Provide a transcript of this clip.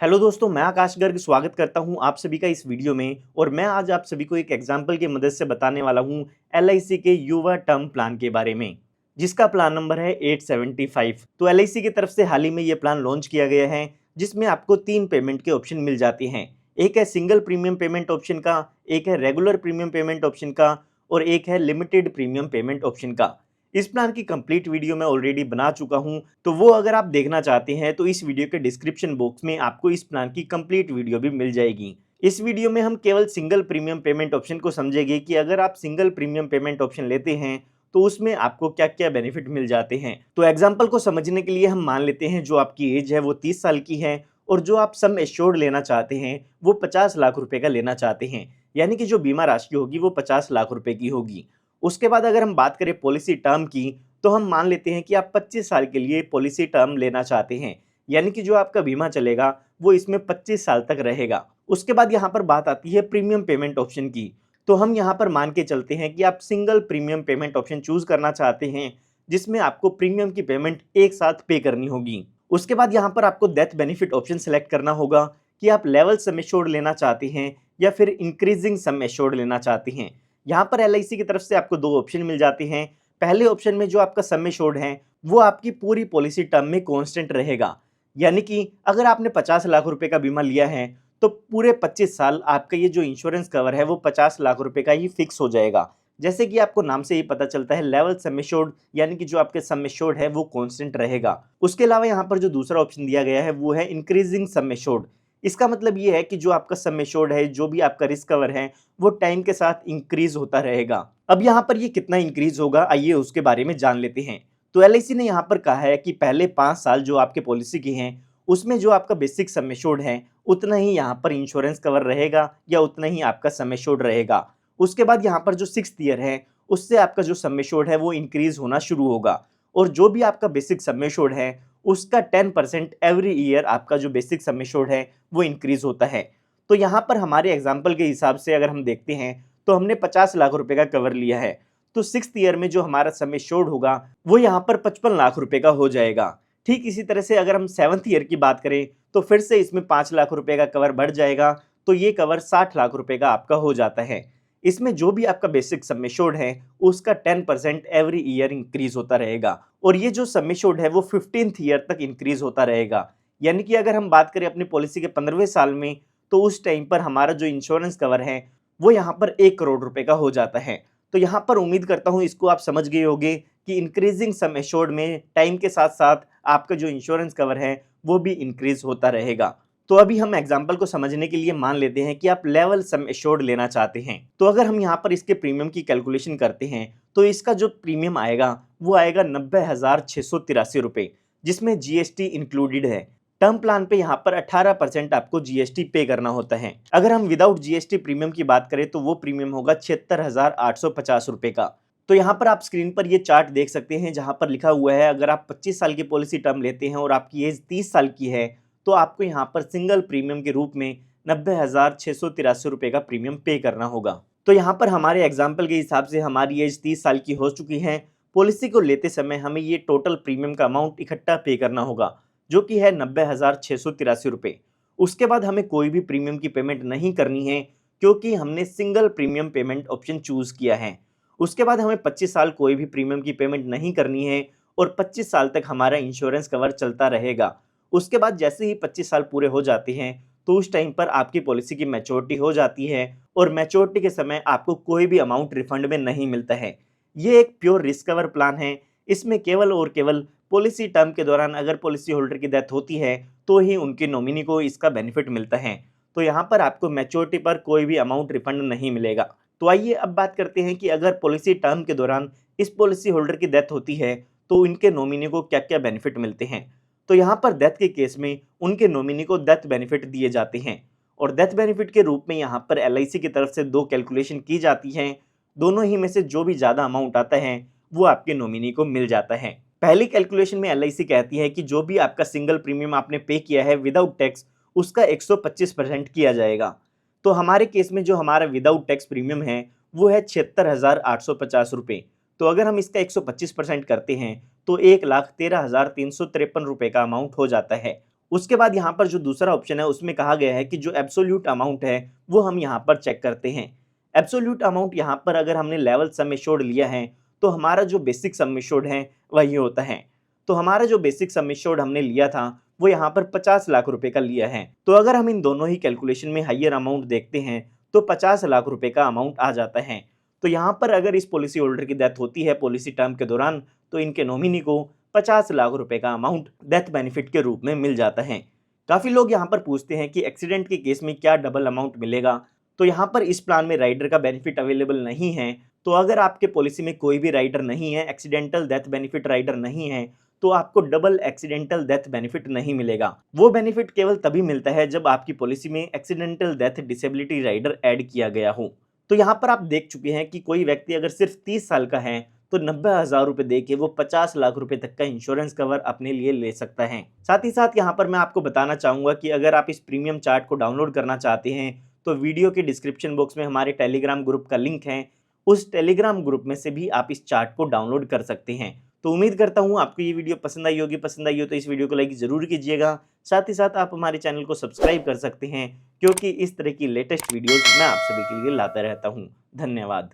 Hello दोस्तों, मैं आकाश गर्ग स्वागत करता हूं आप सभी का इस वीडियो में। और मैं आज आप सभी को एक एग्जांपल की मदद से बताने वाला हूं एलआईसी के युवा टर्म प्लान के बारे में, जिसका प्लान नंबर है 875। तो एलआईसी की तरफ से हाल ही में ये प्लान लॉन्च किया गया है, जिसमें आपको 3 पेमेंट के ऑप्शन मिल जाते हैं। एक है सिंगल प्रीमियम पेमेंट ऑप्शन का, एक है रेगुलर प्रीमियम पेमेंट ऑप्शन का और एक है लिमिटेड प्रीमियम पेमेंट ऑप्शन का। इस प्लान की कंप्लीट वीडियो मैं ऑलरेडी बना चुका हूं, तो वो अगर आप देखना चाहते हैं तो इस वीडियो के डिस्क्रिप्शन बॉक्स में आपको इस प्लान की कंप्लीट वीडियो भी मिल जाएगी। इस वीडियो में हम केवल सिंगल प्रीमियम पेमेंट ऑप्शन को समझेंगे कि अगर आप सिंगल प्रीमियम पेमेंट ऑप्शन लेते हैं तो उसमें आपको क्या क्या बेनिफिट मिल जाते हैं। तो एग्जाम्पल को समझने के लिए हम मान लेते हैं जो आपकी एज है वो 30 साल की है और जो आप सम एश्योर्ड लेना चाहते हैं वो 50 लाख रुपए का लेना चाहते हैं, यानी कि जो बीमा राशि होगी वो 50 लाख रुपए की होगी। उसके बाद अगर हम बात करें पॉलिसी टर्म की, तो हम मान लेते हैं कि आप 25 साल के लिए पॉलिसी टर्म लेना चाहते हैं, यानी कि जो आपका बीमा चलेगा वो इसमें 25 साल तक रहेगा। उसके बाद यहाँ पर बात आती है प्रीमियम पेमेंट ऑप्शन की। तो हम यहाँ पर मान के चलते हैं कि आप single premium payment option choose करना चाहते हैं, जिसमें आपको प्रीमियम की पेमेंट एक साथ पे करनी होगी। उसके बाद यहाँ पर आपको डेथ बेनिफिट ऑप्शन सेलेक्ट करना होगा कि आप लेवल सम एश्योर्ड लेना चाहते हैं या फिर इंक्रीजिंग सम एश्योर्ड लेना चाहते हैं। यहाँ पर एलआईसी की तरफ से आपको 2 ऑप्शन मिल जाते हैं। पहले ऑप्शन में जो आपका सम एश्योर्ड है वो आपकी पूरी पॉलिसी टर्म में कांस्टेंट रहेगा, यानी कि अगर आपने 50 लाख रुपए का बीमा लिया है तो पूरे 25 साल आपका ये जो इंश्योरेंस कवर है वो 50 लाख रुपए का ही फिक्स हो जाएगा। जैसे कि आपको नाम से ही पता चलता है लेवल सम एश्योर्ड, यानी कि जो आपके सम एश्योर्ड है वो कांस्टेंट रहेगा। उसके अलावा यहाँ पर जो दूसरा ऑप्शन दिया गया है वो है इंक्रीजिंग सम एश्योर्ड। इसका मतलब ये है कि जो आपका सम एश्योर्ड है, जो भी आपका रिस्क कवर है, वो टाइम के साथ इंक्रीज होता रहेगा। अब यहाँ पर ये कितना इंक्रीज होगा, आइए उसके बारे में जान लेते हैं। तो एलआईसी ने यहाँ पर कहा है कि पहले 5 साल जो आपके पॉलिसी की हैं उसमें जो आपका बेसिक सम एश्योर्ड है उतना ही यहाँ पर इंश्योरेंस कवर रहेगा या उतना ही आपका सम एश्योर्ड रहेगा। उसके बाद यहाँ पर जो 6th ईयर है उससे आपका जो सम एश्योर्ड है वो इंक्रीज होना शुरू होगा, और जो भी आपका बेसिक सम एश्योर्ड है उसका 10% एवरी ईयर आपका जो बेसिक सम एश्योर्ड है वो इंक्रीज होता है। तो यहाँ पर हमारे एग्जाम्पल के हिसाब से अगर हम देखते हैं तो हमने 50 लाख रुपए का कवर लिया है, तो 6th ईयर में जो हमारा सम एश्योर्ड होगा वो यहाँ पर 55 लाख रुपए का हो जाएगा। ठीक इसी तरह से अगर हम 7th ईयर की बात करें तो फिर से इसमें 5 लाख रुपए का कवर बढ़ जाएगा, तो ये कवर 60 लाख रुपए का आपका हो जाता है। इसमें जो भी आपका बेसिक सम एश्योर्ड है उसका 10% एवरी ईयर इंक्रीज होता रहेगा, और ये जो सम एश्योर्ड है वो 15th ईयर तक इंक्रीज होता रहेगा। यानी कि अगर हम बात करें अपनी पॉलिसी के 15वें साल में, तो उस टाइम पर हमारा जो इंश्योरेंस कवर है वो यहाँ पर 1 करोड़ रुपए का हो जाता है। तो यहाँ पर उम्मीद करता हूँ इसको आप समझ गए होंगे कि इंक्रीजिंग सम एश्योर्ड में टाइम के साथ साथ आपका जो इंश्योरेंस कवर है वो भी इंक्रीज होता रहेगा। तो अभी हम एग्जाम्पल को समझने के लिए मान लेते हैं कि आप लेवल सम एश्योर्ड लेना चाहते हैं। तो अगर हम यहाँ पर इसके प्रीमियम की कैलकुलेशन करते हैं तो इसका जो प्रीमियम आएगा वो आएगा 90,683 रुपए, जिसमें जीएसटी इंक्लूडेड है। टर्म प्लान पे यहाँ पर 18% आपको जीएसटी पे करना होता है। अगर हम विदाउट जीएसटी प्रीमियम की बात करें तो वो प्रीमियम होगा 76,850 रुपए का। तो यहाँ पर आप स्क्रीन पर ये चार्ट देख सकते हैं जहाँ पर लिखा हुआ है अगर आप 25 साल की पॉलिसी टर्म लेते हैं और आपकी एज 30 साल की है तो आपको यहाँ पर सिंगल प्रीमियम के रूप में 90,683 रुपए का प्रीमियम पे करना होगा। तो यहाँ पर हमारे एग्जाम्पल के हिसाब से हमारी एज 30 साल की हो चुकी है। पॉलिसी को लेते समय हमें ये टोटल प्रीमियम का अमाउंट इकट्ठा पे करना होगा, जो कि है 90,683 रुपए। उसके बाद हमें कोई भी प्रीमियम की पेमेंट नहीं करनी है, क्योंकि हमने single premium payment option choose किया है। उसके बाद हमें 25 साल कोई भी प्रीमियम की पेमेंट नहीं करनी है और 25 साल तक हमारा इंश्योरेंस कवर चलता रहेगा। उसके बाद जैसे ही 25 साल पूरे हो जाते हैं तो उस टाइम पर आपकी पॉलिसी की मैच्योरिटी हो जाती है, और मैच्योरिटी के समय आपको कोई भी अमाउंट रिफंड में नहीं मिलता है। ये एक प्योर रिस्क कवर प्लान है। इसमें केवल और केवल पॉलिसी टर्म के दौरान अगर पॉलिसी होल्डर की डेथ होती है तो ही उनके नॉमिनी को इसका बेनिफिट मिलता है। तो यहाँ पर आपको मैच्योरिटी पर कोई भी अमाउंट रिफंड नहीं मिलेगा। तो आइए अब बात करते हैं कि अगर पॉलिसी टर्म के दौरान इस पॉलिसी होल्डर की डेथ होती है तो इनके नॉमिनी को क्या क्या बेनिफिट मिलते हैं। तो यहाँ पर डेथ के केस में उनके नॉमिनी को डेथ बेनिफिट दिए जाते हैं, और डेथ बेनिफिट के रूप में यहाँ पर एलआईसी की तरफ से 2 कैलकुलेशन की जाती हैं। दोनों ही में से जो भी ज़्यादा अमाउंट आता है वो आपके नॉमिनी को मिल जाता है। पहली कैलकुलेशन में एलआईसी कहती है कि जो भी आपका सिंगल प्रीमियम आपने पे किया है विदाउट टैक्स उसका 125% किया जाएगा। तो हमारे केस में जो हमारा विदाउट टैक्स प्रीमियम है वो है 76,850 रुपये। तो अगर हम इसका 125% करते हैं तो 1,13,353 रुपये का अमाउंट हो जाता है। उसके बाद यहाँ पर जो दूसरा ऑप्शन है उसमें कहा गया है कि जो एब्सोल्यूट अमाउंट है वो हम यहाँ पर चेक करते हैं। एब्सोल्यूट अमाउंट यहाँ पर अगर हमने लेवल सम एश्योर्ड लिया है तो हमारा जो बेसिक सम एश्योर्ड है वही होता है। तो हमारा जो बेसिक सम एश्योर्ड हमने लिया था वो यहाँ पर 50 लाख रुपए का लिया है। तो अगर हम इन दोनों ही कैलकुलेशन में हाइयर अमाउंट देखते हैं तो 50 लाख रुपए का अमाउंट आ जाता है। तो यहाँ पर अगर इस पॉलिसी होल्डर की डेथ होती है पॉलिसी टर्म के दौरान तो इनके नॉमिनी को 50 लाख रुपए का अमाउंट डेथ बेनिफिट के रूप में मिल जाता है। काफी लोग यहाँ पर पूछते हैं कि एक्सीडेंट के केस में क्या डबल अमाउंट मिलेगा। तो यहाँ पर इस प्लान में राइडर का बेनिफिट अवेलेबल नहीं है। तो अगर आपके पॉलिसी में कोई भी राइडर नहीं है, एक्सीडेंटल डेथ बेनिफिट राइडर नहीं है, तो आपको डबल एक्सीडेंटल डेथ बेनिफिट नहीं मिलेगा। वो बेनिफिट केवल तभी मिलता है जब आपकी पॉलिसी में accidental death disability rider add किया गया हो। तो यहाँ पर आप देख चुके हैं कि कोई व्यक्ति अगर सिर्फ 30 साल का है तो 90,000 रुपए दे के वो 50 लाख रुपए तक का इंश्योरेंस कवर अपने लिए ले सकता है। साथ ही साथ यहाँ पर मैं आपको बताना चाहूंगा कि अगर आप इस प्रीमियम चार्ट को डाउनलोड करना चाहते हैं तो वीडियो के डिस्क्रिप्शन बॉक्स में हमारे टेलीग्राम ग्रुप का लिंक है, उस टेलीग्राम ग्रुप में से भी आप इस चार्ट को डाउनलोड कर सकते हैं। तो उम्मीद करता हूँ आपको ये वीडियो पसंद आई होगी। पसंद आई हो तो इस वीडियो को लाइक जरूर कीजिएगा। साथ ही साथ आप हमारे चैनल को सब्सक्राइब कर सकते हैं क्योंकि इस तरह की लेटेस्ट वीडियोस मैं आप सभी के लिए लाता रहता हूँ। धन्यवाद।